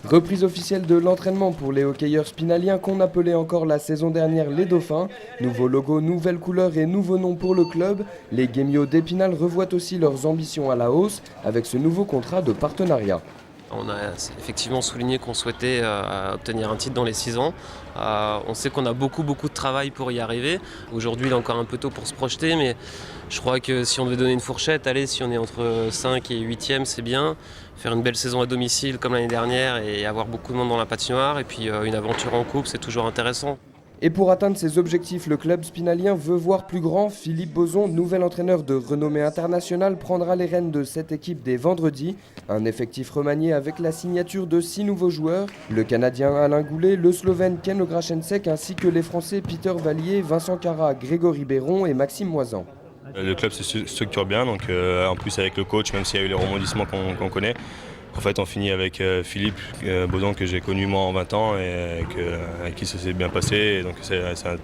Reprise officielle de l'entraînement pour les hockeyeurs spinaliens qu'on appelait encore la saison dernière les Dauphins. Nouveau logo, nouvelle couleur et nouveau nom pour le club. Les Guémiots d'Épinal revoient aussi leurs ambitions à la hausse avec ce nouveau contrat de partenariat. On a effectivement souligné qu'on souhaitait obtenir un titre dans les 6 ans. On sait qu'on a beaucoup de travail pour y arriver. Aujourd'hui, il est encore un peu tôt pour se projeter, mais je crois que si on devait donner une fourchette, allez, si on est entre 5 et 8e, c'est bien. Faire une belle saison à domicile comme l'année dernière et avoir beaucoup de monde dans la patinoire. Et puis une aventure en coupe, c'est toujours intéressant. Et pour atteindre ses objectifs, le club spinalien veut voir plus grand. Philippe Boson, nouvel entraîneur de renommée internationale, prendra les rênes de cette équipe dès vendredi. Un effectif remanié avec la signature de 6 nouveaux joueurs. Le Canadien Alain Goulet, le Slovène Ken Ograsensek ainsi que les Français Peter Vallier, Vincent Cara, Grégory Béron et Maxime Moisan. Le club se structure bien, donc en plus avec le coach, même s'il y a eu les rebondissements qu'on connaît. En fait, on finit avec Philippe Boson que j'ai connu moi en 20 ans et avec qui ça s'est bien passé. Et donc c'est un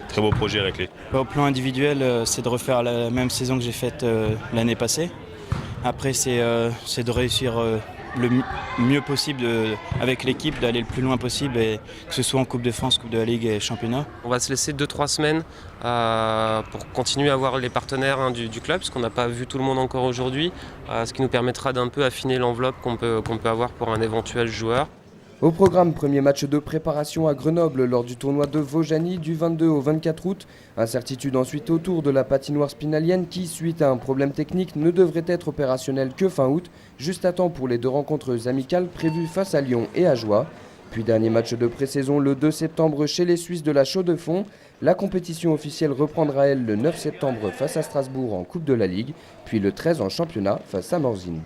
très beau projet avec lui. Au plan individuel, c'est de refaire la même saison que j'ai faite l'année passée. Après, c'est de réussir le mieux possible avec l'équipe, d'aller le plus loin possible, et que ce soit en Coupe de France, Coupe de la Ligue et Championnat. On va se laisser 2-3 semaines pour continuer à voir les partenaires du club, parce qu'on n'a pas vu tout le monde encore aujourd'hui, ce qui nous permettra d'un peu affiner l'enveloppe qu'on peut avoir pour un éventuel joueur. Au programme, premier match de préparation à Grenoble lors du tournoi de Vaujany du 22 au 24 août. Incertitude ensuite autour de la patinoire spinalienne qui, suite à un problème technique, ne devrait être opérationnelle que fin août, juste à temps pour les 2 rencontres amicales prévues face à Lyon et à Joie. Puis dernier match de pré-saison le 2 septembre chez les Suisses de la Chaux-de-Fonds. La compétition officielle reprendra elle le 9 septembre face à Strasbourg en Coupe de la Ligue, puis le 13 en championnat face à Morzine.